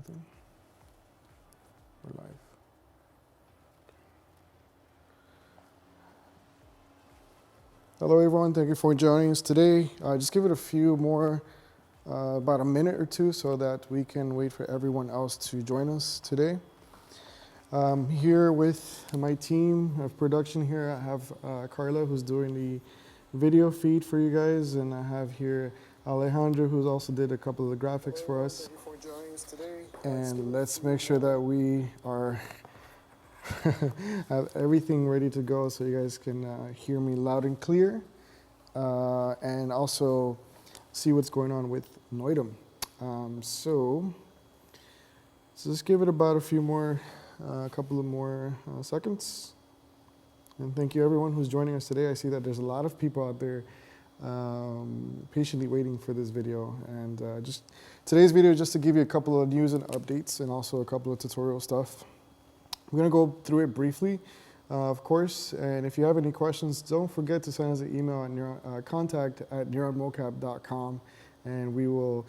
Nothing? We're live. Hello everyone, thank you for joining us today. Just give it a few more, about a minute or two so that we can wait for everyone else to join us today. Here with my team of production here, I have Carla who's doing the video feed for you guys, and I have here Alejandro who's also did a couple of the graphics for us. Thank you for joining us today. And let's make sure that we are have everything ready to go so you guys can hear me loud and clear, and also see what's going on with Neuron. So just give it about a few more, a couple of more seconds. And thank you everyone who's joining us today. I see that there's a lot of people out there patiently waiting for this video. And just today's video is just to give you a couple of news and updates and also a couple of tutorial stuff. I'm going to go through it briefly, of course, and if you have any questions, don't forget to send us an email at contact@neuronmocap.com, and we will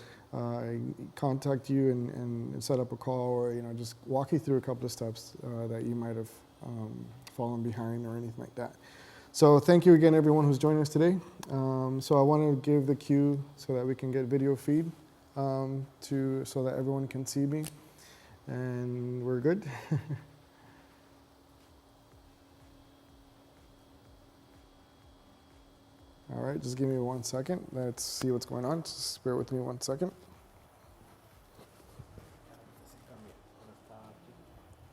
contact you and set up a call, or just walk you through a couple of steps that you might have fallen behind or anything like that. So thank you again, everyone who's joining us today. So I want to give the cue so that we can get video feed so that everyone can see me, and we're good. All right, just give me 1 second. Let's see what's going on. Just bear with me 1 second.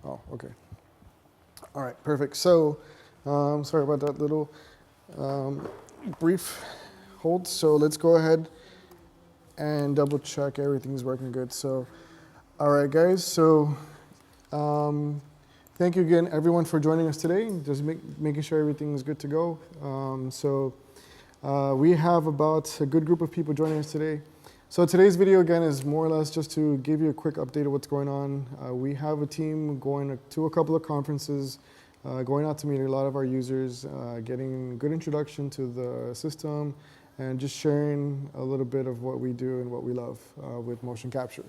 Oh, okay. All right, perfect. So, sorry about that little brief hold. So let's go ahead and double check everything's working good. So, all right, guys. So, thank you again, everyone, for joining us today. Just making sure everything is good to go. We have about a good group of people joining us today. So today's video, again, is more or less just to give you a quick update of what's going on. We have a team going to a couple of conferences, going out to meet a lot of our users, getting a good introduction to the system, and just sharing a little bit of what we do and what we love with motion capture.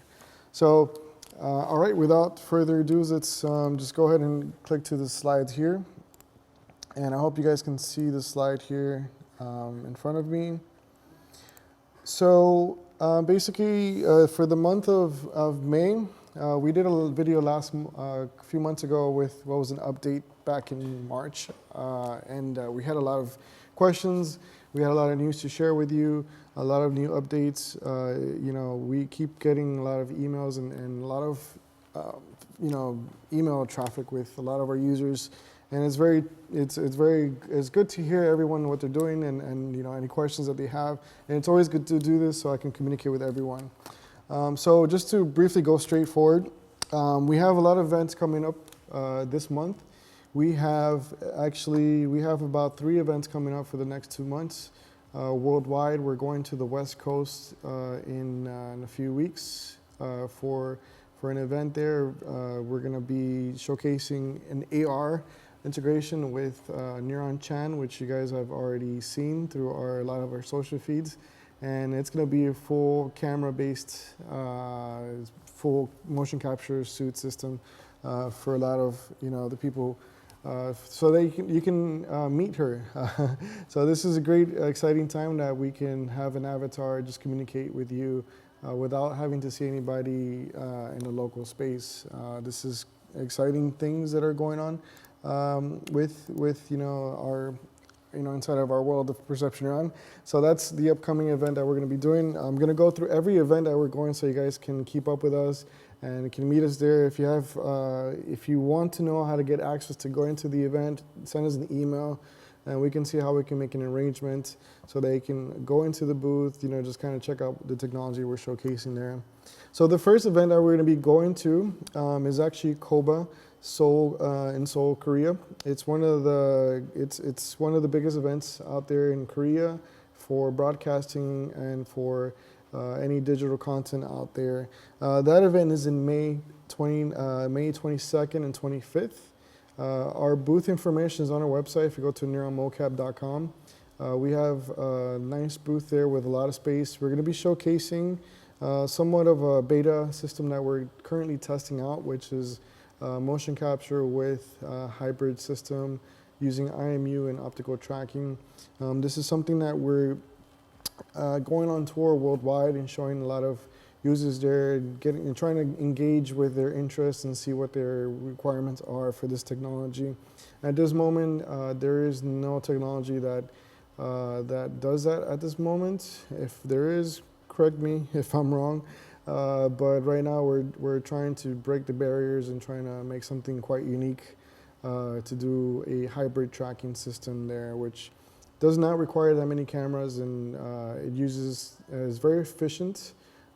So, all right, without further ado, let's just go ahead and click to the slides here. And I hope you guys can see the slide here in front of me. So basically, for the month of May, we did a video a few months ago with what was an update back in March, and we had a lot of questions. We had a lot of news to share with you, a lot of new updates. We keep getting a lot of emails and a lot of email traffic with a lot of our users. And it's good to hear everyone what they're doing and any questions that they have. And it's always good to do this so I can communicate with everyone. So just to briefly go straight forward, we have a lot of events coming up this month. We have about 3 events coming up for the next 2 months. Worldwide, we're going to the West Coast in a few weeks for an event there. We're going to be showcasing an AR integration with Neuron Chan, which you guys have already seen through a lot of our social feeds. And it's going to be a full camera-based, full motion capture suit system for a lot of the people, so that you can meet her. So this is a great, exciting time that we can have an avatar just communicate with you without having to see anybody in a local space. This is exciting things that are going on with our inside of our world of Perception Neuron. So that's the upcoming event that we're going to be doing. I'm going to go through every event that we're going so you guys can keep up with us and can meet us there. If you want to know how to get access to go into the event, send us an email and we can see how we can make an arrangement so they can go into the booth, just kind of check out the technology we're showcasing there. So the first event that we're going to be going to is actually Koba Seoul in Seoul, Korea. It's one of the biggest events out there in Korea for broadcasting and for any digital content out there. That event is in May 22nd and 25th. Our booth information is on our website. If you go to neuronmocap.com, we have a nice booth there with a lot of space. We're going to be showcasing somewhat of a beta system that we're currently testing out, which is motion capture with hybrid system using IMU and optical tracking. This is something that we're going on tour worldwide and showing a lot of users there, and trying to engage with their interests and see what their requirements are for this technology. At this moment, there is no technology that does that at this moment. If there is, correct me if I'm wrong. But right now we're trying to break the barriers and trying to make something quite unique to do a hybrid tracking system there, which does not require that many cameras, and is very efficient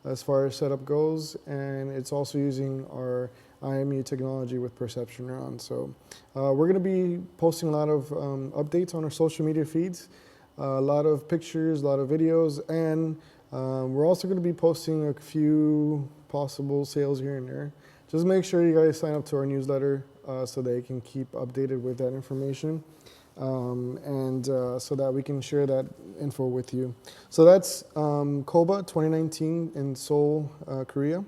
as far as setup goes, and it's also using our IMU technology with perception neuron. So we're going to be posting a lot of updates on our social media feeds, a lot of pictures, a lot of videos, and we're also going to be posting a few possible sales here and there. Just make sure you guys sign up to our newsletter so that you can keep updated with that information. So that we can share that info with you. So that's COBA 2019 in Seoul, Korea.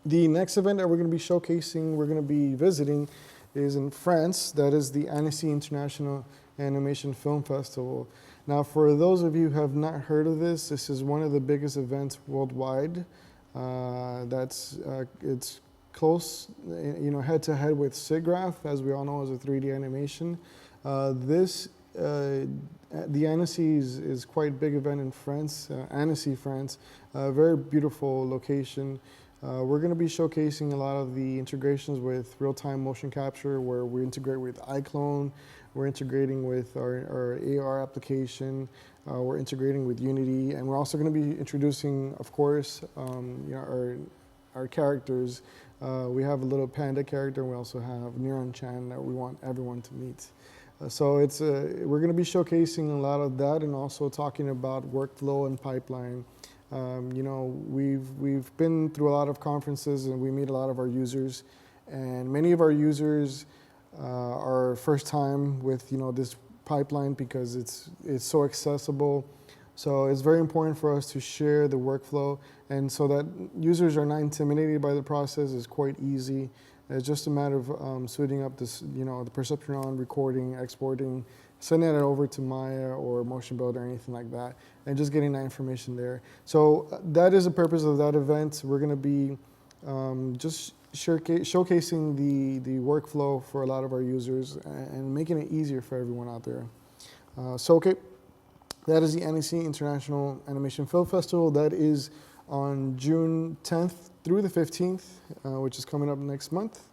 The next event that we're going to be showcasing, we're going to be visiting, is in France. That is the Annecy International Animation Film Festival. Now, for those of you who have not heard of this, this is one of the biggest events worldwide. It's close, head to head with SIGGRAPH, as we all know, is a 3D animation. The Annecy is quite a big event in France, Annecy, France, a very beautiful location. We're going to be showcasing a lot of the integrations with real-time motion capture, where we integrate with iClone, we're integrating with our AR application, we're integrating with Unity, and we're also going to be introducing, of course, our characters. We have a little panda character, and we also have Neuron that we want everyone to meet. So we're going to be showcasing a lot of that, and also talking about workflow and pipeline. We've been through a lot of conferences, and we meet a lot of our users, and many of our users are first time with this pipeline because it's so accessible. So it's very important for us to share the workflow, and so that users are not intimidated by the process. It's quite easy. It's just a matter of suiting up this, the perception on recording, exporting, sending it over to Maya or Motion Builder or anything like that, and just getting that information there. So that is the purpose of that event. We're going to be just showcasing the workflow for a lot of our users and making it easier for everyone out there. That is the Annecy International Animation Film Festival. That is on June 10th through the 15th, which is coming up next month.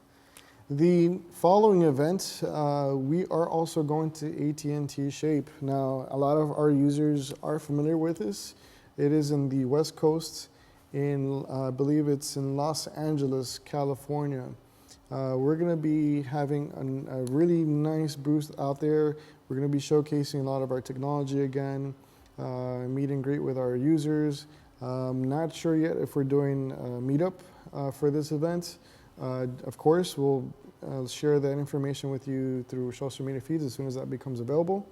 The following event, we are also going to AT&T Shape. Now, a lot of our users are familiar with this. It is in the West Coast, I believe it's in Los Angeles, California. We're going to be having a really nice booth out there. We're going to be showcasing a lot of our technology again, meet and greet with our users. Not sure yet if we're doing a meetup for this event. Of course, we'll share that information with you through social media feeds as soon as that becomes available.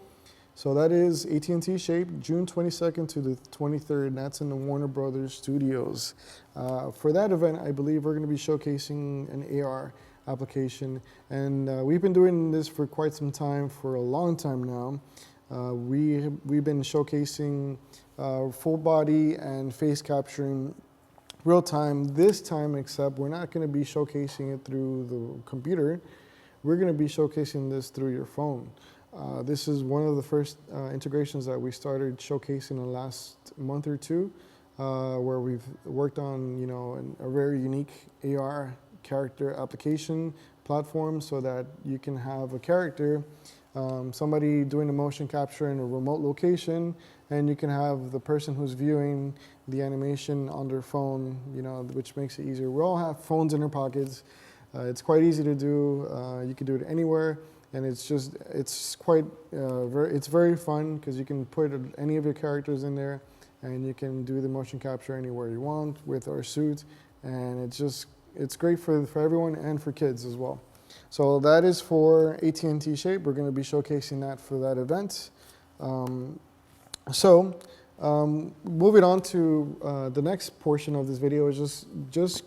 So that is AT&T Shape, June 22nd to the 23rd, and that's in the Warner Brothers Studios. For that event, I believe we're going to be showcasing an AR application, and we've been doing this for quite some time, for a long time now. We've been showcasing full body and face capturing real time this time, except we're not going to be showcasing it through the computer. We're going to be showcasing this through your phone. This is one of the first integrations that we started showcasing in the last month or two, where we've worked on a very unique AR character application platform, so that you can have a character, somebody doing the motion capture in a remote location, and you can have the person who's viewing the animation on their phone, which makes it easier. We all have phones in our pockets. It's quite easy to do. You can do it anywhere, and it's very fun because you can put any of your characters in there, and you can do the motion capture anywhere you want with our suit, and it's great for everyone and for kids as well. So that is for AT&T Shape. We're going to be showcasing that for that event. Moving on to the next portion of this video is just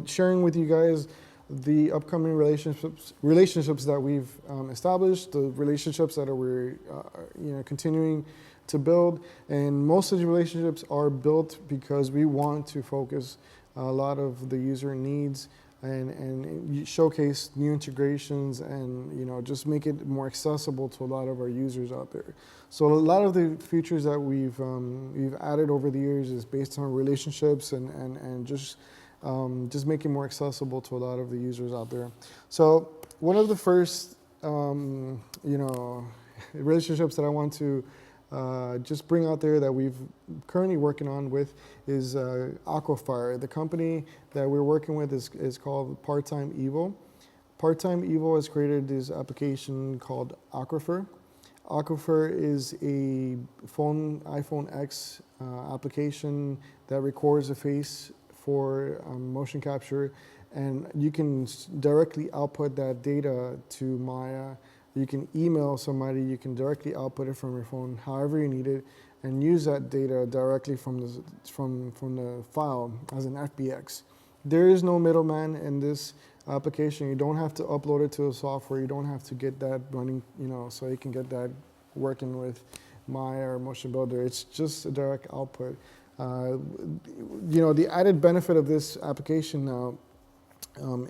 sharing with you guys the upcoming relationships that we've established, the relationships that we're continuing to build, and most of the relationships are built because we want to focus a lot of the user needs and showcase new integrations and just make it more accessible to a lot of our users out there. So a lot of the features that we've added over the years is based on relationships and just make it more accessible to a lot of the users out there. So one of the first relationships that I want to just bring out there that we've currently working on with is Aquafire. The company that we're working with is called Part-Time Evo. Part-Time Evo has created this application called Aquafire. Aquafire is a iPhone X application that records a face for motion capture, and you can directly output that data to Maya. You can email somebody, you can directly output it from your phone however you need it, and use that data directly from the file as an FBX. There is no middleman in this application. You don't have to upload it to a software. You don't have to get that running, so you can get that working with Maya or Motion Builder. It's just a direct output. The added benefit of this application now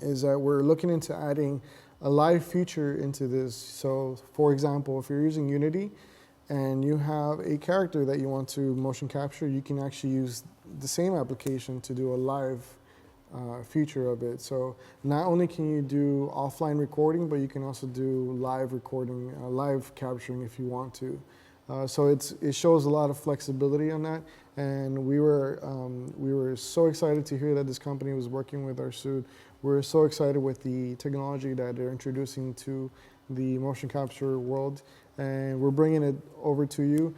is that we're looking into adding a live feature into this. So for example, if you're using Unity and you have a character that you want to motion capture, you can actually use the same application to do a live feature of it. So not only can you do offline recording, but you can also do live recording, live capturing if you want to. So it shows a lot of flexibility on that, and we were so excited to hear that this company was working with our suit. We're so excited with the technology that they're introducing to the motion capture world, and we're bringing it over to you.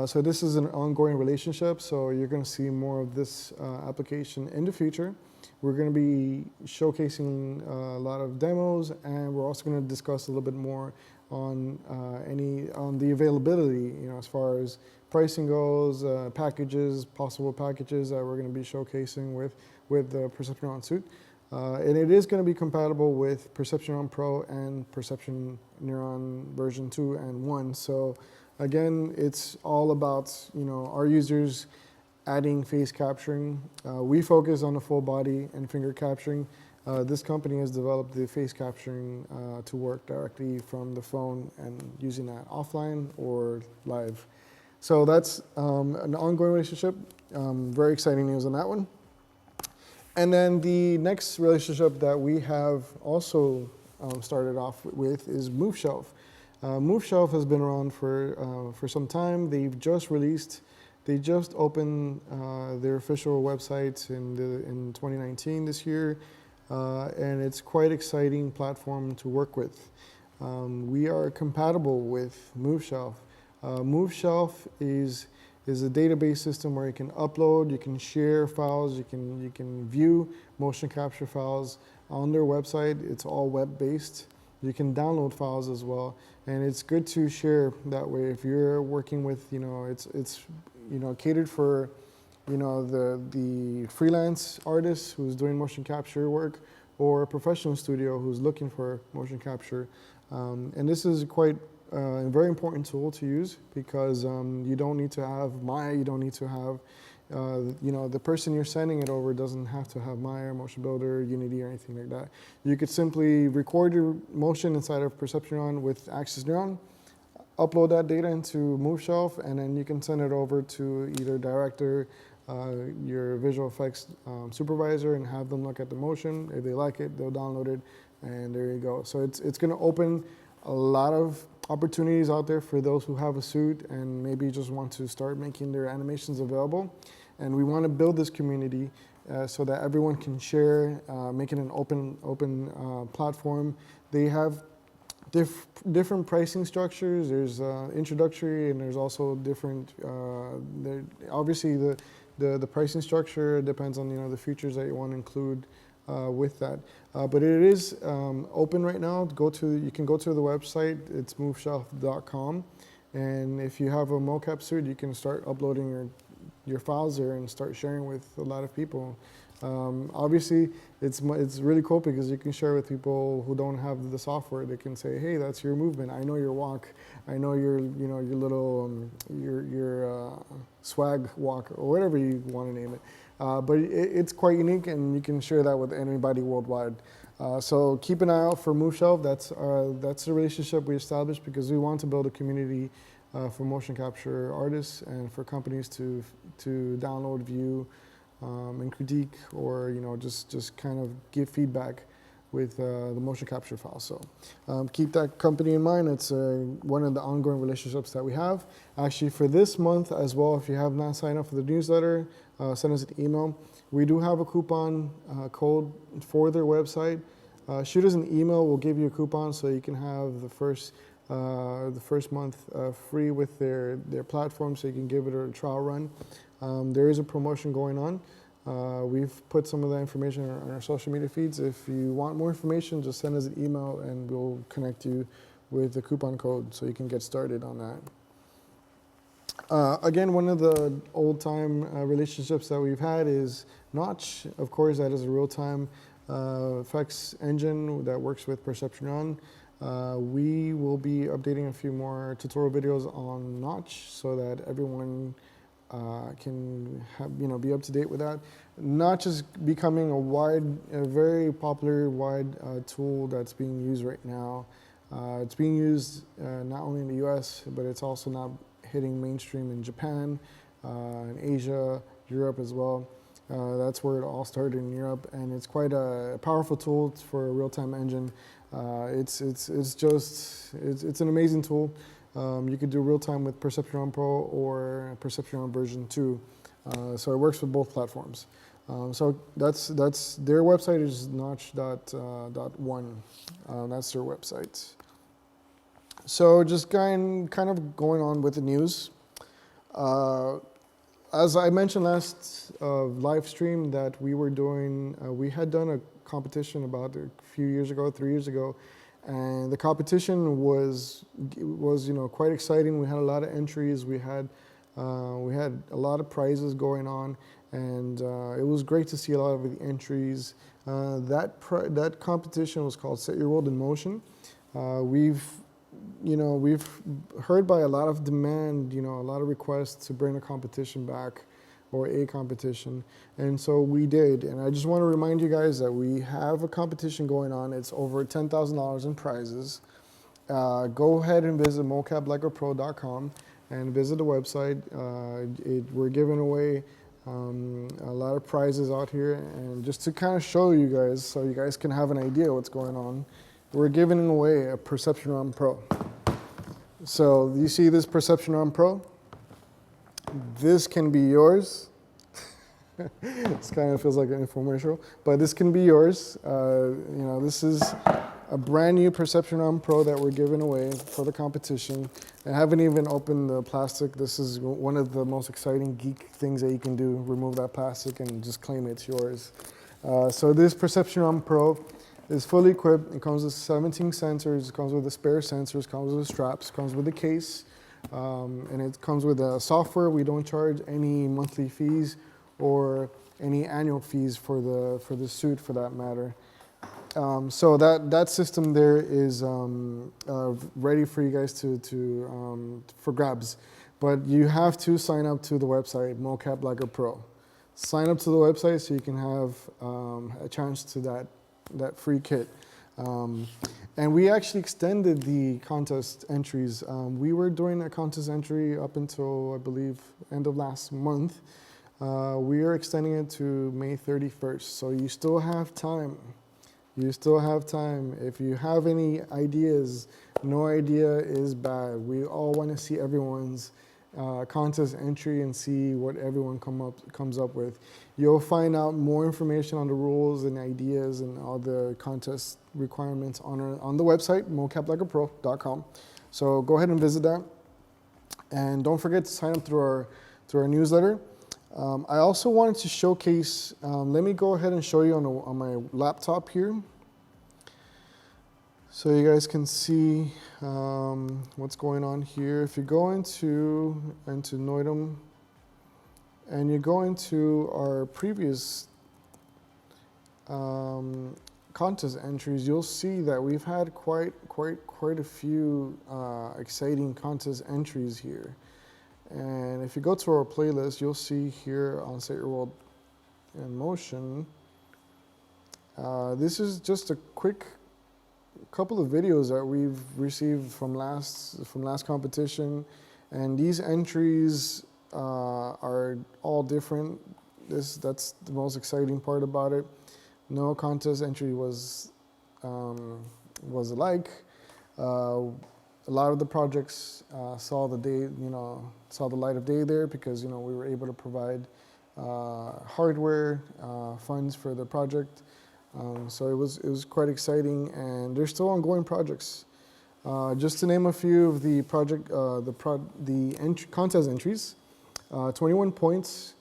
So this is an ongoing relationship, so you're going to see more of this application in the future. We're going to be showcasing a lot of demos, and we're also going to discuss a little bit more on the availability, as far as pricing goes, packages, possible packages that we're going to be showcasing with the Perception Neuron suit. And it is going to be compatible with Perception Neuron Pro and Perception Neuron version 2 and 1. So again, it's all about our users adding face capturing. We focus on the full body and finger capturing. This company has developed the face capturing to work directly from the phone and using that offline or live. So that's an ongoing relationship. Very exciting news on that one. And then the next relationship that we have also started off with is MoveShelf. MoveShelf has been around for some time. They just opened their official website in 2019 this year, and it's quite exciting platform to work with. We are compatible with MoveShelf. MoveShelf is a database system where you can upload, you can share files, you can view motion capture files on their website. It's all web-based. You can download files as well, and it's good to share that way. If you're working with, it's catered for, the freelance artist who's doing motion capture work, or a professional studio who's looking for motion capture. And this is quite a very important tool to use because you don't need to have Maya, you don't need to have, the person you're sending it over doesn't have to have Maya, Motion Builder, Unity, or anything like that. You could simply record your motion inside of Perception Neuron with Axis Neuron, upload that data into MoveShelf, and then you can send it over to either director, your visual effects supervisor, and have them look at the motion. If they like it, they'll download it, and there you go. So it's going to open a lot of opportunities out there for those who have a suit and maybe just want to start making their animations available. And we want to build this community so that everyone can share, make it an open platform. They have different pricing structures. There's introductory, and there's also different. Obviously, the pricing structure depends on the features that you want to include with that. But it is open right now. You can go to the website. It's moveshelf.com, And if you have a MOCAP suite, you can start uploading your files there and start sharing with a lot of people. Obviously, it's really cool because you can share with people who don't have the software. They can say, "Hey, that's your movement. I know your walk. I know your little your swag walk or whatever you want to name it." But it's quite unique, and you can share that with anybody worldwide. So keep an eye out for MoveShelf. That's the relationship we established because we want to build a community for motion capture artists and for companies to download, view, and critique, or just kind of give feedback with the motion capture file. So keep that company in mind. It's one of the ongoing relationships that we have. Actually, for this month as well, if you have not signed up for the newsletter, send us an email. We do have a coupon code for their website. Shoot us an email. We'll give you a coupon so you can have the first month free with their platform, so you can give it a trial run. There is a promotion going on. We've put some of that information on our social media feeds. If you want more information, just send us an email and we'll connect you with the coupon code so you can get started on that. Again, one of the old-time relationships that we've had is Notch. Of course, that is a real-time effects engine that works with Perception Neuron. We will be updating a few more tutorial videos on Notch so that everyone can be up to date with that. Notch is becoming a very popular, wide tool that's being used right now. It's being used not only in the US, but it's also now hitting mainstream in Japan, in Asia, Europe as well. That's where it all started in Europe, and it's quite a powerful tool for a real-time engine. It's an amazing tool. You could do real-time with Perception Neuron Pro or Perception Neuron version 2. So it works with both platforms. So that's their website is notch.one. That's their website. So just kind of going on with the news. As I mentioned last live stream that we were doing, we had done a competition about a few years ago, 3 years ago, and the competition was quite exciting. We had a lot of entries. We had a lot of prizes going on, and it was great to see a lot of the entries. That competition was called Set Your World in Motion. We've heard by a lot of demand, a lot of requests to bring a competition back, or a competition, and so we did. And I just want to remind you guys that we have a competition going on. It's over $10,000 in prizes. Go ahead and visit MOCAPLegoPro.com and visit the website. We're giving away a lot of prizes out here, and just to kind of show you guys, so you guys can have an idea what's going on, we're giving away a Perception Neuron Pro. So you see this Perception Neuron Pro? This can be yours. This kind of feels like an infomercial, but this can be yours. This is a brand new Perception Neuron Pro that we're giving away for the competition. I haven't even opened the plastic. This is one of the most exciting geek things that you can do. Remove that plastic and just claim it's yours. So this Perception Neuron Pro is fully equipped. It comes with 17 sensors. It comes with the spare sensors. Comes with straps. Comes with the case, and it comes with a software. We don't charge any monthly fees or any annual fees for the suit, for that matter. So that system there is ready for you guys for grabs, but you have to sign up to the website MOCAP Lego Pro. Sign up to the website so you can have a chance to that free kit. And we actually extended the contest entries. We were doing a contest entry up until, I believe, end of last month. We are extending it to May 31st, so you still have time. You still have time. If you have any ideas, no idea is bad. We all want to see everyone's contest entry and see what everyone comes up with. You'll find out more information on the rules and ideas and all the contest requirements on the website, MOCAPLegoPro.com. So go ahead and visit that. And don't forget to sign up through our newsletter. I also wanted to showcase, let me go ahead and show you on my laptop here. So you guys can see what's going on here. If you go into Neuron and you go into our previous contest entries, you'll see that we've had quite a few exciting contest entries here. And if you go to our playlist, you'll see here on Set Your World in Motion. This is just a quick couple of videos that we've received from last competition, and these entries are all different. That's the most exciting part about it. No contest entry was alike. A lot of the projects saw the light of day there because we were able to provide hardware funds for the project. So it was quite exciting, and there's still ongoing projects. Just to name a few of the contest entries: 21 Points,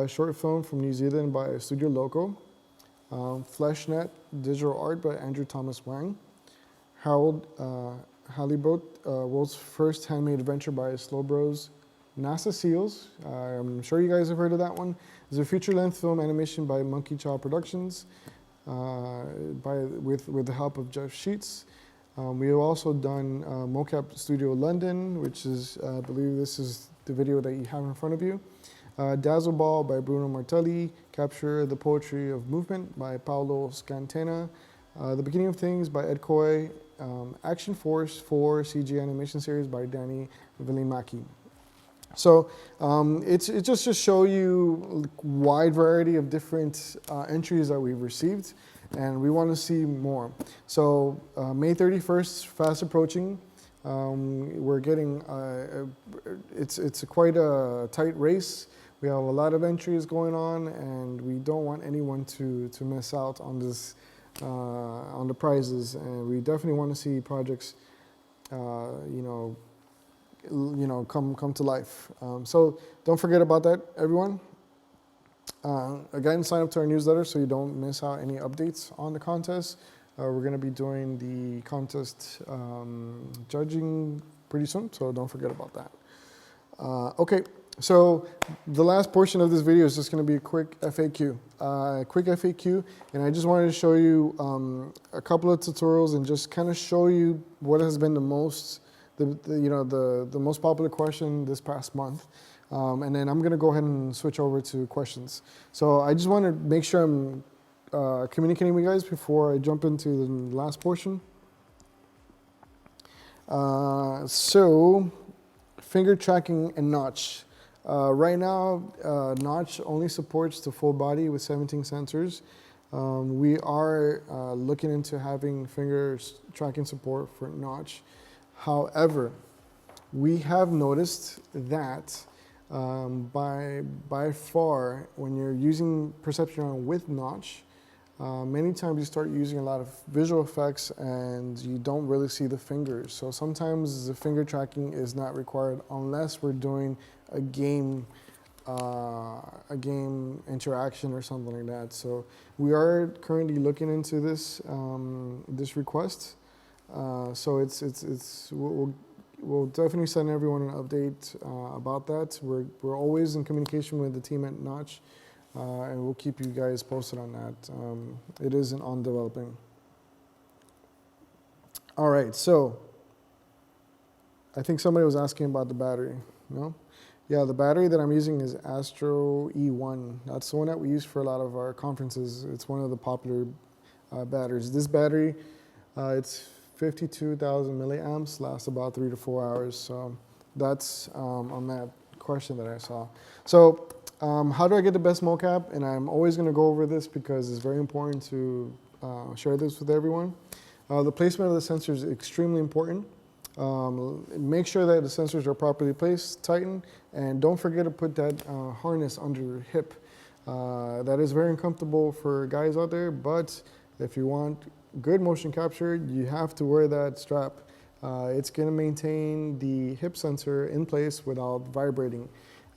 short film from New Zealand by Studio Loco; Fleshnet digital art by Andrew Thomas Wang; Harold Halibut, world's first handmade adventure by Slow Bros; NASA Seals, I'm sure you guys have heard of that one. There's a feature-length film animation by Monkey Chow Productions. With the help of Jeff Sheets. We have also done MOCAP Studio London, which is, I believe this is the video that you have in front of you. Dazzle Ball by Bruno Martelli. Capture the Poetry of Movement by Paolo Scantena. The Beginning of Things by Ed Coy. Action Force 4 CG animation series by Danny Vilimakki. So it's just to show you a wide variety of different entries that we've received, and we want to see more. So May 31st, fast approaching. We're getting, it's quite a tight race. We have a lot of entries going on, and we don't want anyone to miss out on this, on the prizes. And we definitely want to see projects, come to life. So don't forget about that, everyone. Again, sign up to our newsletter so you don't miss out any updates on the contest. We're going to be doing the contest judging pretty soon, so don't forget about that. Okay, so the last portion of this video is just going to be a quick FAQ. And I just wanted to show you a couple of tutorials and just kind of show you what has been the most most popular question this past month. And then I'm going to go ahead and switch over to questions. So I just want to make sure I'm communicating with you guys before I jump into the last portion. So finger tracking and notch. Right now, notch only supports the full body with 17 sensors. We are looking into having finger tracking support for notch. However, we have noticed that by far, when you're using perception with notch, many times you start using a lot of visual effects and you don't really see the fingers. So sometimes the finger tracking is not required unless we're doing a game interaction or something like that. So we are currently looking into this this request. So we'll definitely send everyone an update about that. We're always in communication with the team at Notch, and we'll keep you guys posted on that. It is on developing. All right, so I think somebody was asking about the battery. No? Yeah, the battery that I'm using is Astro E1. That's the one that we use for a lot of our conferences. It's one of the popular batteries. This battery, it's 52,000 milliamps, lasts about 3 to 4 hours. So that's on that question that I saw. So how do I get the best MOCAP? And I'm always going to go over this because it's very important to share this with everyone. The placement of the sensor is extremely important. Make sure that the sensors are properly placed, tighten, and don't forget to put that harness under your hip. That is very uncomfortable for guys out there, but if you want good motion capture, you have to wear that strap. It's going to maintain the hip sensor in place without vibrating.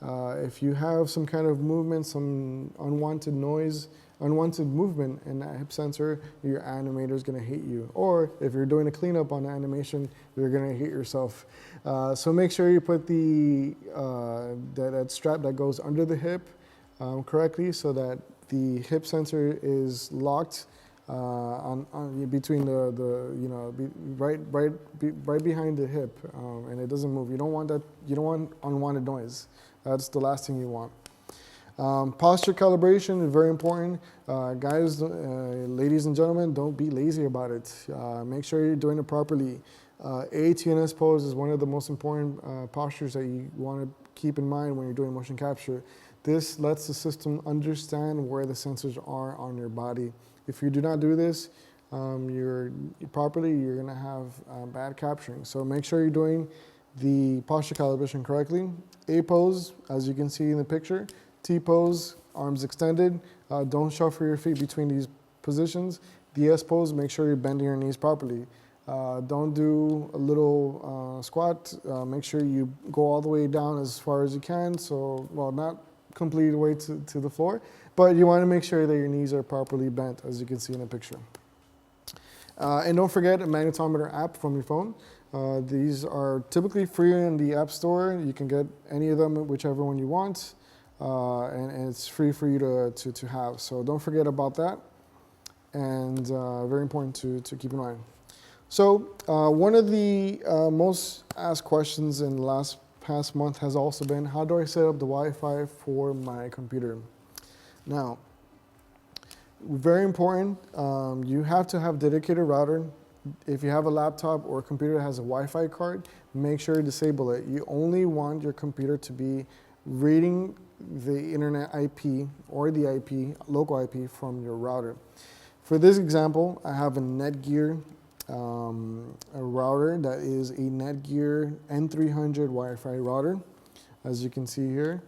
If you have some kind of movement, some unwanted noise, unwanted movement in that hip sensor, your animator is going to hate you. Or if you're doing a cleanup on the animation, you're going to hate yourself. So make sure you put that strap that goes under the hip correctly, so that the hip sensor is locked between right behind the hip, and it doesn't move. You don't want that. You don't want unwanted noise. That's the last thing you want. Posture calibration is very important. Guys, ladies and gentlemen, don't be lazy about it. Make sure you're doing it properly. ATNS pose is one of the most important postures that you want to keep in mind when you're doing motion capture. This lets the system understand where the sensors are on your body. If you do not do this you're going to have bad capturing. So make sure you're doing the posture calibration correctly. A pose, as you can see in the picture. T pose, arms extended. Don't shuffle your feet between these positions. The S pose, make sure you're bending your knees properly. Don't do a little squat. Make sure you go all the way down as far as you can. So, well, not completely the way to the floor, but you want to make sure that your knees are properly bent, as you can see in the picture. And don't forget a magnetometer app from your phone. These are typically free in the App Store. You can get any of them, whichever one you want, and it's free for you to have. So don't forget about that, and very important to keep in mind. So one of the most asked questions in the past month has also been, how do I set up the Wi-Fi for my computer? Now, very important, you have to have dedicated router. If you have a laptop or a computer that has a Wi-Fi card, make sure you disable it. You only want your computer to be reading the internet IP or the IP, local IP from your router. For this example, I have a Netgear a router that is a Netgear N300 Wi-Fi router, as you can see here.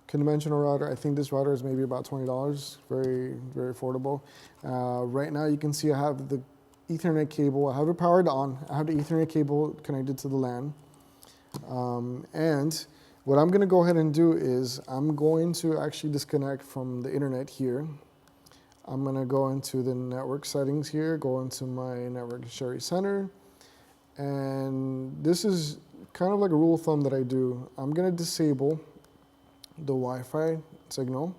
Conventional router, I think this router is maybe about $20, very, very affordable. Right now you can see I have the Ethernet cable, I have it powered on, I have the Ethernet cable connected to the LAN. And what I'm gonna go ahead and do is I'm going to actually disconnect from the internet here. I'm gonna go into the network settings here, go into my network sharing center, and this is kind of like a rule of thumb that I do. I'm gonna disable the Wi-Fi signal.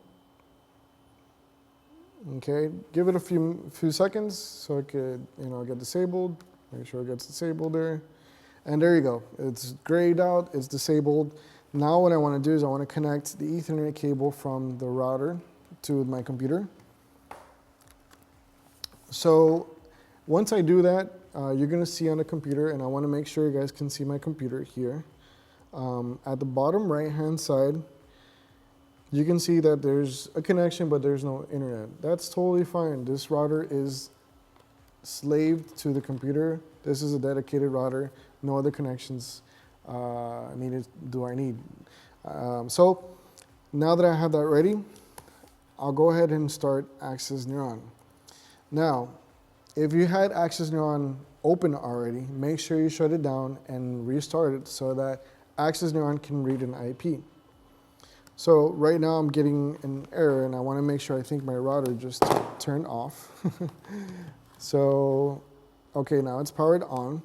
Okay, give it a few seconds so it could, get disabled. Make sure it gets disabled there, and there you go. It's grayed out. It's disabled. Now what I want to do is I want to connect the Ethernet cable from the router to my computer. So once I do that, you're going to see on the computer, and I want to make sure you guys can see my computer here. At the bottom right-hand side, you can see that there's a connection, but there's no internet. That's totally fine. This router is slaved to the computer. This is a dedicated router. No other connections do I need. So now that I have that ready, I'll go ahead and start Access Neuron. Now, if you had Access Neuron open already, make sure you shut it down and restart it so that Access Neuron can read an IP. So right now I'm getting an error, and I want to make sure, I think my router just turned off. So, okay, now it's powered on.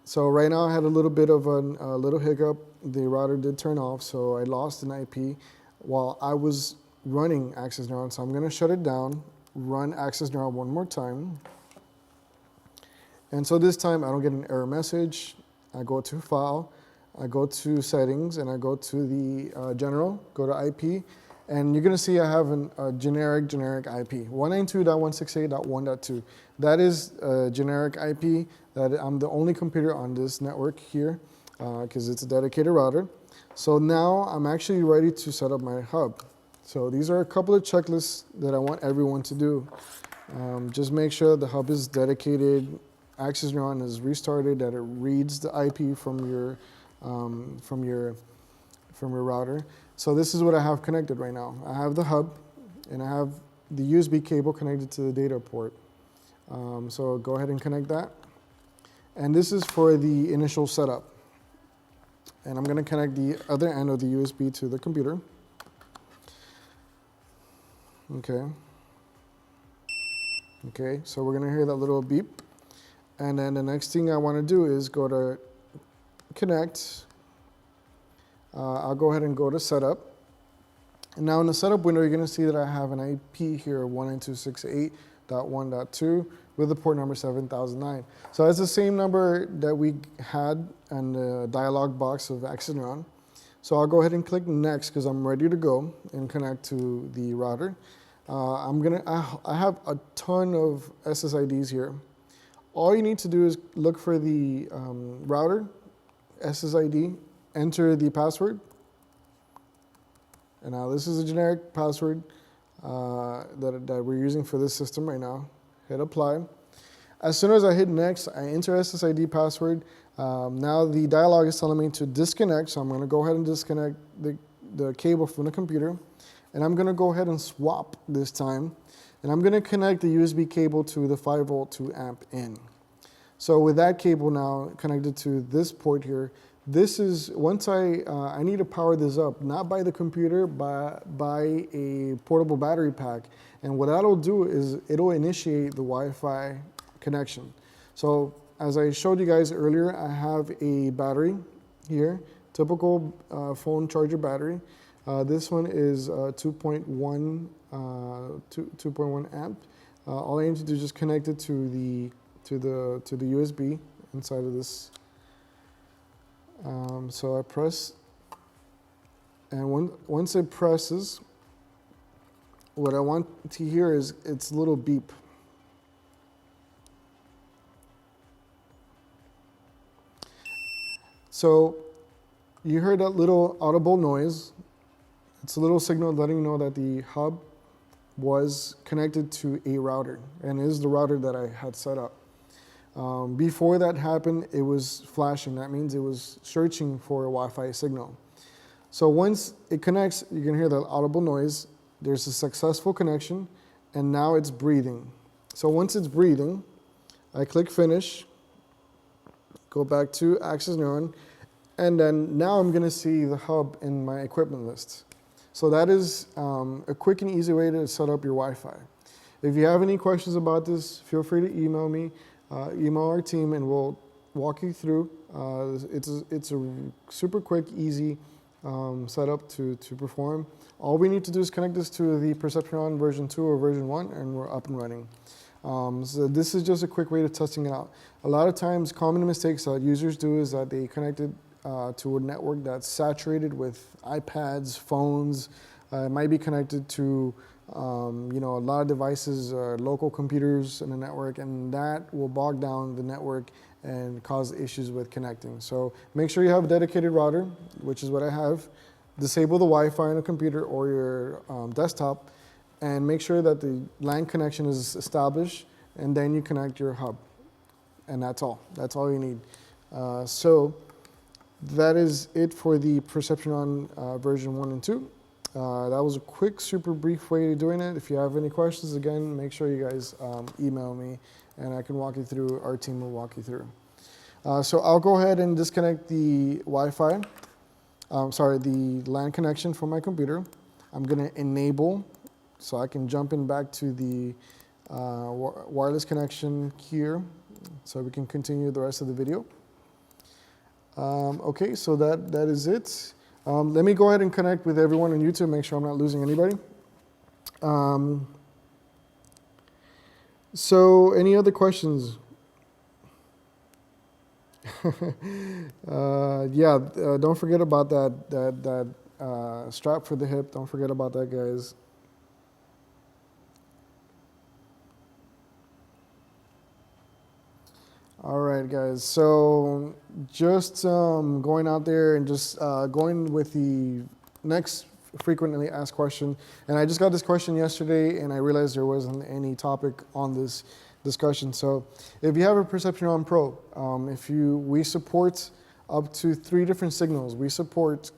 So right now I had a little bit of a little hiccup. The router did turn off, so I lost an IP while I was running Access Neuron. So I'm going to shut it down, run Access Neuron one more time. And so this time I don't get an error message. I go to File, I go to Settings, and I go to the General, go to IP, and you're going to see I have a generic IP, 192.168.1.2. That is a generic IP. That I'm the only computer on this network here because it's a dedicated router. So now I'm actually ready to set up my hub. So these are a couple of checklists that I want everyone to do. Just make sure the hub is dedicated, Access Neuron is restarted, that it reads the IP from your router. So this is what I have connected right now. I have the hub, and I have the USB cable connected to the data port. So go ahead and connect that. And this is for the initial setup. And I'm going to connect the other end of the USB to the computer. Okay. Okay, so we're going to hear that little beep. And then the next thing I want to do is go to connect. I'll go ahead and go to setup. And now in the setup window, you're going to see that I have an IP here, 192.68.1.2 with the port number 7009. So that's the same number that we had in the dialog box of Access Neuron. So I'll go ahead and click next because I'm ready to go and connect to the router. I have a ton of SSIDs here. All you need to do is look for the router, SSID, enter the password. And now this is a generic password that we're using for this system right now. Hit apply. As soon as I hit next, I enter SSID password. Now the dialog is telling me to disconnect, so I'm going to go ahead and disconnect the cable from the computer. And I'm going to go ahead and swap this time. And I'm going to connect the USB cable to the 5 volt 2 amp in. So with that cable now connected to this port here, this is, once I need to power this up, not by the computer, but by a portable battery pack. And what that'll do is it'll initiate the Wi-Fi connection. So as I showed you guys earlier, I have a battery here, typical phone charger battery. This one is 2.1 amp. All I need to do is just connect it to the USB inside of this. So I press, and once it presses, what I want to hear is its little beep. So you heard that little audible noise. It's a little signal letting you know that the hub was connected to a router, and it is the router that I had set up. Before that happened, it was flashing. That means it was searching for a Wi-Fi signal. So once it connects, you can hear the audible noise. There's a successful connection, and now it's breathing. So once it's breathing, I click finish, go back to Access Neuron, and then now I'm going to see the hub in my equipment list. So that is a quick and easy way to set up your Wi-Fi. If you have any questions about this, feel free to email me. Email our team and we'll walk you through. It's a super quick, easy setup to perform. All we need to do is connect this to the Perceptron version 2 or version 1 and we're up and running. So this is just a quick way of testing it out. A lot of times common mistakes that users do is that they connect it to a network that's saturated with iPads, phones. It might be connected to a lot of devices, local computers in the network, and that will bog down the network and cause issues with connecting. So make sure you have a dedicated router, which is what I have. Disable the Wi-Fi on a computer or your desktop, and make sure that the LAN connection is established, and then you connect your hub. And that's all. That's all you need. So that is it for the Perceptron version 1 and 2. That was a quick, super brief way of doing it. If you have any questions, again, make sure you guys email me and I can walk you through, our team will walk you through. So I'll go ahead and disconnect the Wi-Fi, the LAN connection from my computer. I'm gonna enable, so I can jump in back to the wireless connection here, so we can continue the rest of the video. Okay, so that is it. Let me go ahead and connect with everyone on YouTube, make sure I'm not losing anybody. So any other questions? Don't forget about that strap for the hip. Don't forget about that, guys. All right, guys, so just going out there and just going with the next frequently asked question. And I just got this question yesterday and I realized there wasn't any topic on this discussion. So if you have a Perceptron Pro, we support up to 3 different signals. We support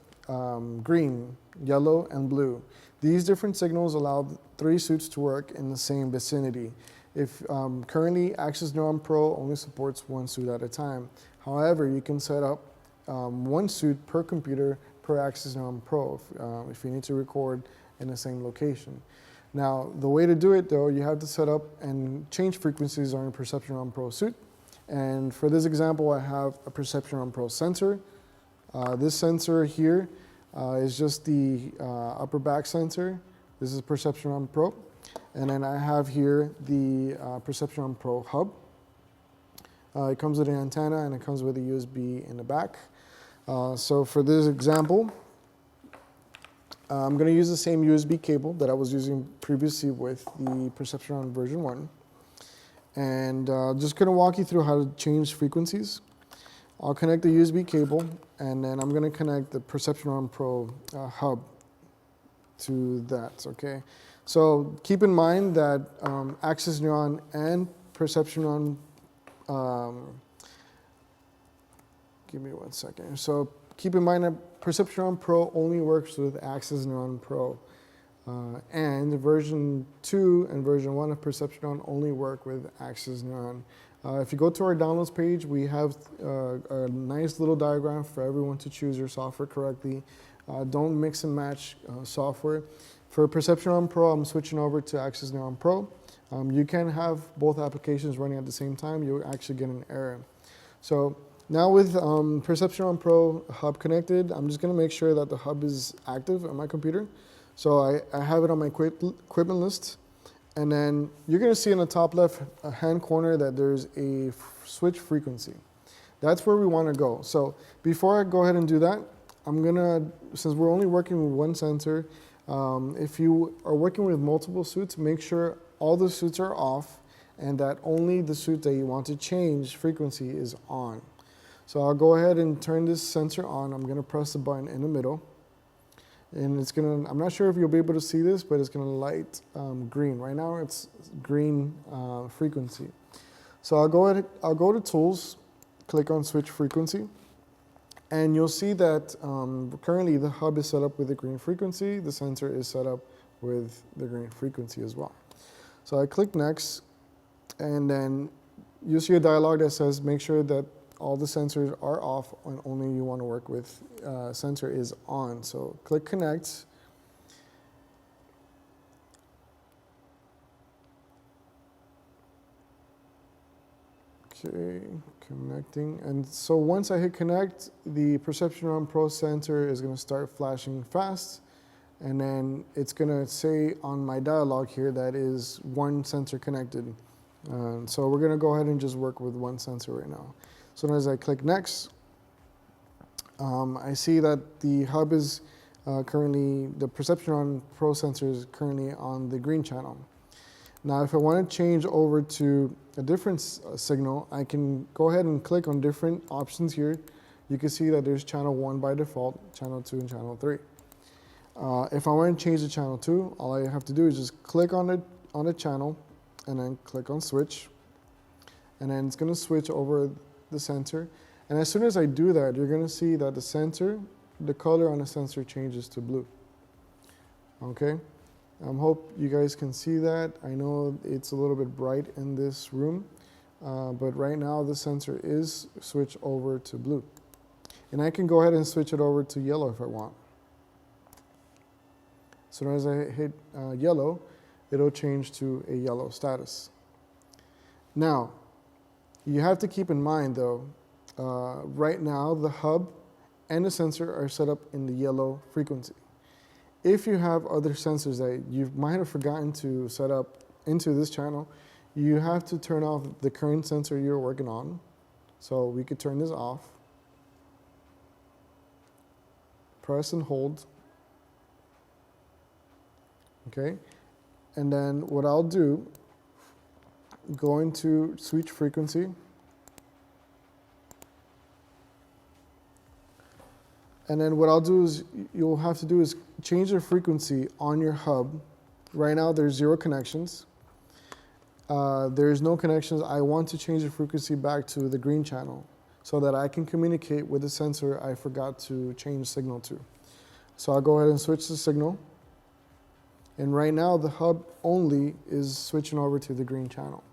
green, yellow, and blue. These different signals allow 3 suits to work in the same vicinity. If currently Access Neuron Pro only supports 1 suit at a time. However, you can set up one suit per computer per Access Neuron Pro if you need to record in the same location. Now, the way to do it though, you have to set up and change frequencies on your Perception Neuron Pro suit. And for this example, I have a Perception Neuron Pro sensor. This sensor here is just the upper back sensor. This is Perception Neuron Pro. And then I have here the Perception Neuron Pro hub. It comes with an antenna and it comes with a USB in the back. So for this example, I'm going to use the same USB cable that I was using previously with the Perception Neuron version 1. And just going to walk you through how to change frequencies. I'll connect the USB cable, and then I'm going to connect the Perception Neuron Pro hub to that, okay? So keep in mind that Access Neuron and Perception Neuron, give me 1 second. So keep in mind that Perception Neuron Pro only works with Access Neuron Pro. And version 2 and version 1 of Perception Neuron only work with Access Neuron. If you go to our downloads page, we have a nice little diagram for everyone to choose your software correctly. Don't mix and match software. For Perception Neuron Pro, I'm switching over to Access Neuron Pro. You can have both applications running at the same time. You'll actually get an error. So now with Perception Neuron Pro hub connected, I'm just going to make sure that the hub is active on my computer. So I have it on my equipment list. And then you're going to see in the top left hand corner that there's a switch frequency. That's where we want to go. So before I go ahead and do that, I'm going to, since we're only working with one sensor, if you are working with multiple suits, make sure all the suits are off and that only the suit that you want to change frequency is on. So I'll go ahead and turn this sensor on. I'm going to press the button in the middle. And it's going to, I'm not sure if you'll be able to see this, but it's going to light green. Right now it's green frequency. So I'll go to Tools, click on Switch Frequency. And you'll see that currently the hub is set up with the green frequency. The sensor is set up with the green frequency as well. So I click Next, and then you'll see a dialog that says make sure that all the sensors are off and only you want to work with sensor is on. So click Connect. Okay, connecting. And so once I hit connect, the Perception Neuron Pro sensor is going to start flashing fast. And then it's going to say on my dialog here that is one sensor connected. So we're going to go ahead and just work with one sensor right now. So as I click Next, I see that the hub is currently, the Perception Neuron Pro sensor is currently on the green channel. Now, if I want to change over to a different signal, I can go ahead and click on different options here. You can see that there's channel 1 by default, channel 2, and channel 3. If I want to change to channel 2, all I have to do is just click on the channel and then click on Switch. And then it's going to switch over the sensor. And as soon as I do that, you're going to see that the sensor, the color on the sensor changes to blue. Okay? I hope you guys can see that. I know it's a little bit bright in this room, but right now the sensor is switched over to blue. And I can go ahead and switch it over to yellow if I want. So as I hit yellow, it'll change to a yellow status. Now, you have to keep in mind though, right now the hub and the sensor are set up in the yellow frequency. If you have other sensors that you might have forgotten to set up into this channel, you have to turn off the current sensor you're working on. So we could turn this off. Press and hold. Okay. And then what I'll do, go into switch frequency. And then what I'll do is, you'll have to do is change the frequency on your hub. Right now there's 0 connections. There's no connections. I want to change the frequency back to the green channel so that I can communicate with the sensor I forgot to change signal to. So I'll go ahead and switch the signal. And right now the hub only is switching over to the green channel.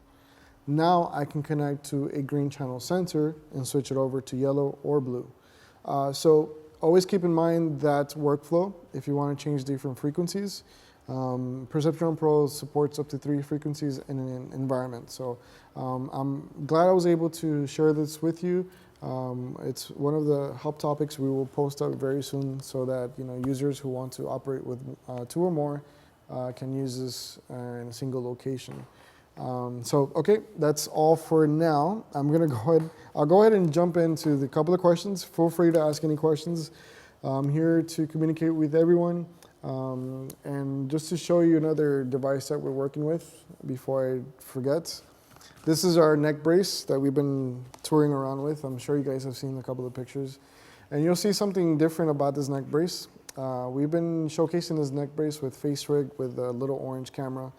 Now I can connect to a green channel sensor and switch it over to yellow or blue. So always keep in mind that workflow if you want to change different frequencies. Perceptron Pro supports up to 3 frequencies in an environment. So I'm glad I was able to share this with you. It's one of the help topics we will post up very soon so that users who want to operate with 2 or more can use this in a single location. Okay, that's all for now. I'll go ahead and jump into the couple of questions. Feel free to ask any questions. I'm here to communicate with everyone. And just to show you another device that we're working with before I forget. This is our neck brace that we've been touring around with. I'm sure you guys have seen a couple of pictures. And you'll see something different about this neck brace. We've been showcasing this neck brace with face rig with a little orange camera.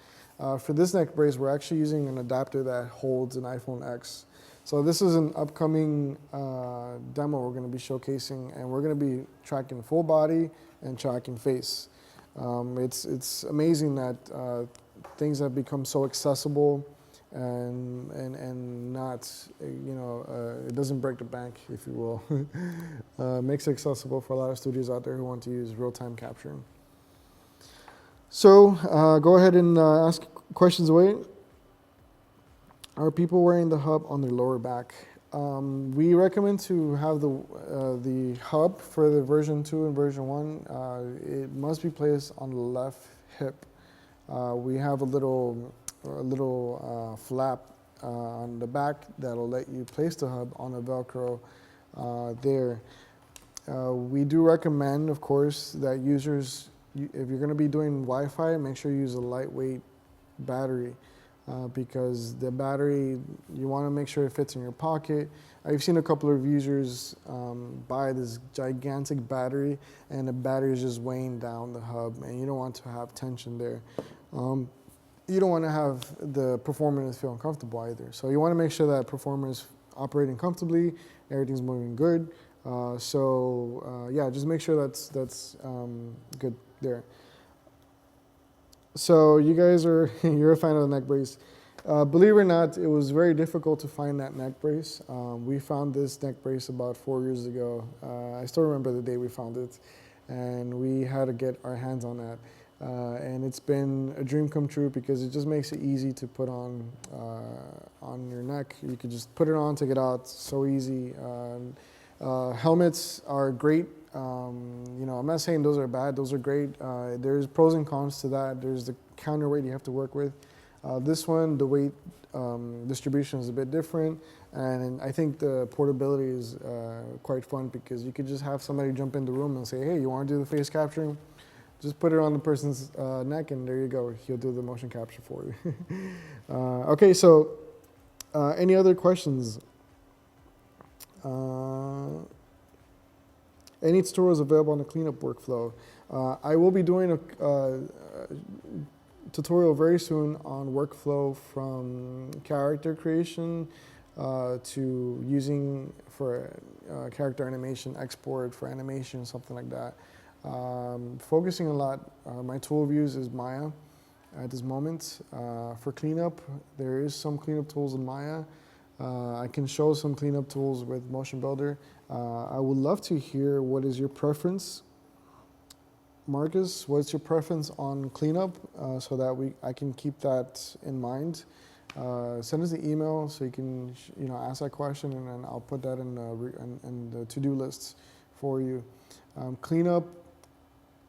For this neck brace, we're actually using an adapter that holds an iPhone X. So this is an upcoming demo we're going to be showcasing, and we're going to be tracking full body and tracking face. It's amazing that things have become so accessible and not, it doesn't break the bank, if you will. Makes it accessible for a lot of studios out there who want to use real-time capturing. So go ahead and ask questions away. Are people wearing the hub on their lower back? We recommend to have the hub for the version 2 and version 1. It must be placed on the left hip. We have a little flap on the back that'll let you place the hub on a Velcro there. We do recommend, of course, that users, if you're going to be doing Wi-Fi, make sure you use a lightweight battery. Because the battery, you want to make sure it fits in your pocket. I've seen a couple of users buy this gigantic battery, and the battery is just weighing down the hub, and you don't want to have tension there. You don't want to have the performance feel uncomfortable either. So you want to make sure that performer is operating comfortably, everything's moving good. Yeah, just make sure that's good there. So you guys you're a fan of the neck brace. Believe it or not, it was very difficult to find that neck brace. We found this neck brace about 4 years ago. I still remember the day we found it, and we had to get our hands on that. And it's been a dream come true because it just makes it easy to put on your neck. You could just put it on, take it out, so easy. Helmets are great. I'm not saying those are bad, those are great. There's pros and cons to that. There's the counterweight you have to work with. This one, the weight distribution is a bit different, and I think the portability is quite fun because you could just have somebody jump in the room and say, hey, you want to do the face capturing? Just put it on the person's neck, and there you go. He'll do the motion capture for you. Okay, so any other questions? Any tutorials available on the cleanup workflow? I will be doing a tutorial very soon on workflow from character creation to using for character animation, export for animation, something like that. Focusing a lot, my tool of use is Maya at this moment. For cleanup, there is some cleanup tools in Maya. I can show some cleanup tools with Motion Builder. I would love to hear what is your preference. Marcus, what's your preference on cleanup so that I can keep that in mind? Send us an email so you can ask that question, and then I'll put that in the to-do lists for you. Cleanup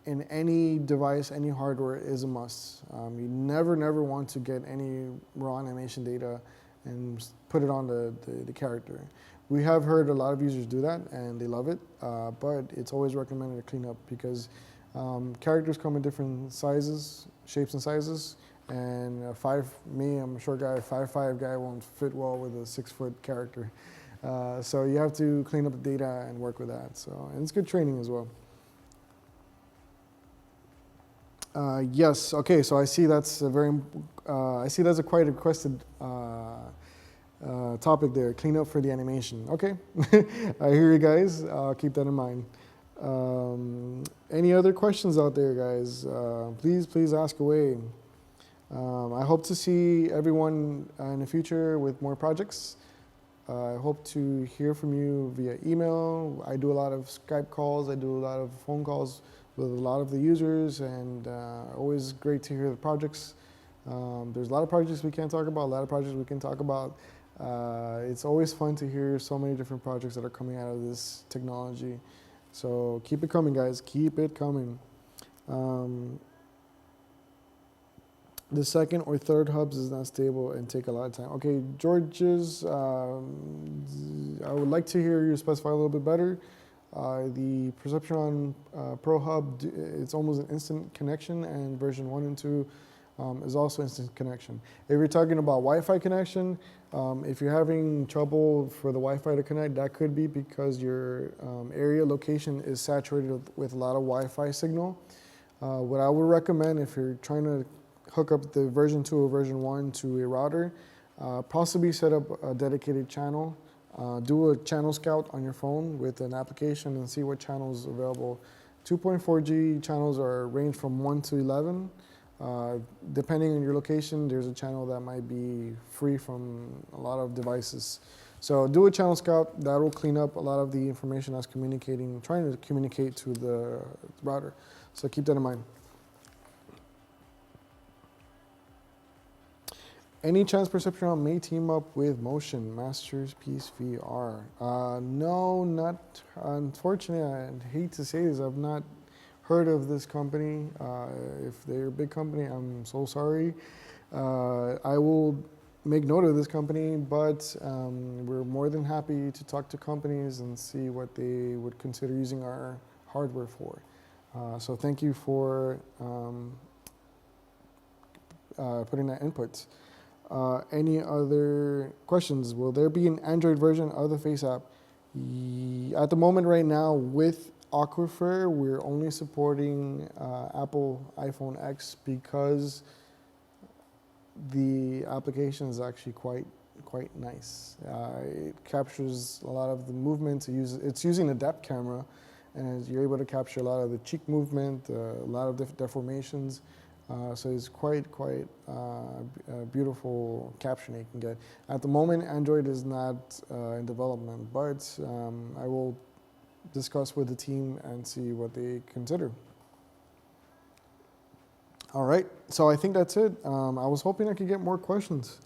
in any device, any hardware is a must. You never want to get any raw animation data and put it on the character. We have heard a lot of users do that, and they love it, but it's always recommended to clean up because characters come in different sizes, shapes and sizes, and I'm a short guy, 5'5" guy won't fit well with a 6-foot character. So you have to clean up the data and work with that. And it's good training as well. Yes, okay, so I see that's a quite requested topic there, clean up for the animation. Okay, I hear you guys, I'll keep that in mind. Any other questions out there, guys? Please ask away. I hope to see everyone in the future with more projects. I hope to hear from you via email. I do a lot of Skype calls. I do a lot of phone calls with a lot of the users, and always great to hear the projects. There's a lot of projects we can't talk about, a lot of projects we can talk about. It's always fun to hear so many different projects that are coming out of this technology. So keep it coming, guys. Keep it coming. The second or third hubs is not stable and take a lot of time. Okay, George's, I would like to hear you specify a little bit better. The Perceptron Pro Hub, it's almost an instant connection, and version 1 and 2 is also instant connection. If you're talking about Wi-Fi connection, if you're having trouble for the Wi-Fi to connect, that could be because your area location is saturated with a lot of Wi-Fi signal. What I would recommend if you're trying to hook up the version 2 or version 1 to a router, possibly set up a dedicated channel. Do a channel scout on your phone with an application and see what channels are available. 2.4G channels are range from 1 to 11. Depending on your location, there's a channel that might be free from a lot of devices. So do a channel scout. That will clean up a lot of the information that's trying to communicate to the router. So keep that in mind. Any chance Perceptron may team up with Motion Masters Piece VR? No, not unfortunately. I hate to say this. I've not heard of this company. If they're a big company, I'm so sorry. I will make note of this company, but we're more than happy to talk to companies and see what they would consider using our hardware for. So thank you for putting that input. Any other questions? Will there be an Android version of the Face app? At the moment right now with Aquifer, we're only supporting Apple iPhone X because the application is actually quite nice. It captures a lot of the movement. It's using a depth camera, and you're able to capture a lot of the cheek movement, a lot of deformations. So it's quite a beautiful caption you can get. At the moment, Android is not in development, but I will discuss with the team and see what they consider. All right, so I think that's it. I was hoping I could get more questions.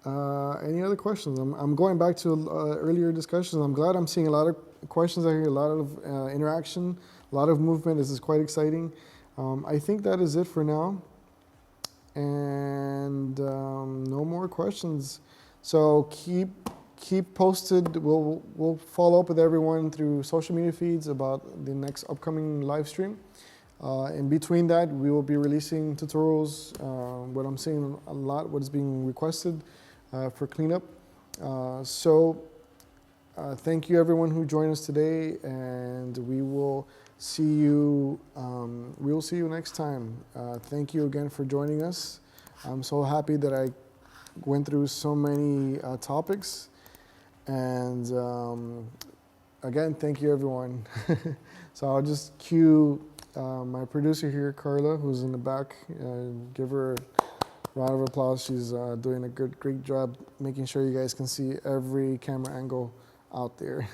Any other questions? I'm going back to earlier discussions. I'm glad I'm seeing a lot of questions out here, a lot of interaction, a lot of movement. This is quite exciting. I think that is it for now, and no more questions. So keep posted. We'll follow up with everyone through social media feeds about the next upcoming live stream. In between that, we will be releasing tutorials. What I'm seeing a lot, what is being requested for cleanup. Thank you everyone who joined us today, and we will see you. We will see you next time. Thank you again for joining us. I'm so happy that I went through so many topics, and again, thank you everyone. So I'll just cue my producer here, Carla, who's in the back. Give her a round of applause. She's doing a great job making sure you guys can see every camera angle out there.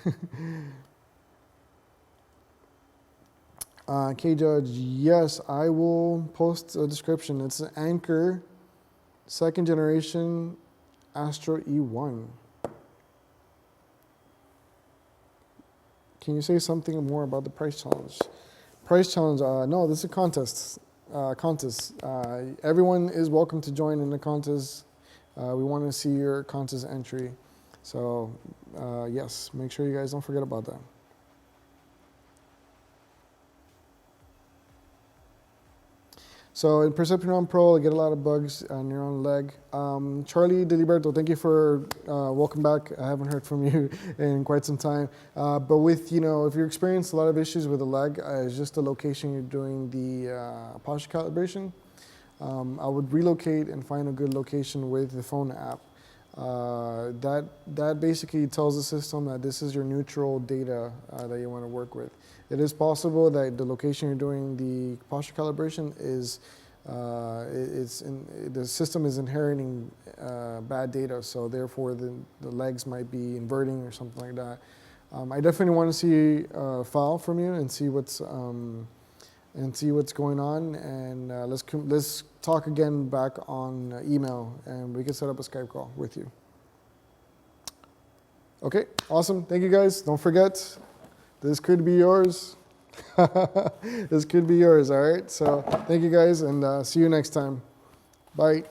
K-Judge, yes, I will post a description. It's an Anchor 2nd generation Astro E1. Can you say something more about the price challenge? Price challenge, no, this is a contest. Everyone is welcome to join in the contest. We want to see your contest entry. So, yes, make sure you guys don't forget about that. So in Perceptron Pro, I get a lot of bugs, Neuron leg. Charlie Diliberto, thank you for, welcome back. I haven't heard from you in quite some time. But with, if you experience a lot of issues with the leg, it's just the location you're doing the posture calibration. I would relocate and find a good location with the phone app. That basically tells the system that this is your neutral data that you want to work with. It is possible that the location you're doing the posture calibration is the system is inheriting bad data, so therefore the legs might be inverting or something like that. I definitely want to see a file from you and see what's going on, and let's talk again back on email, and we can set up a Skype call with you. Okay, awesome. Thank you guys. Don't forget, this could be yours. This could be yours, all right? So thank you guys, and see you next time. Bye.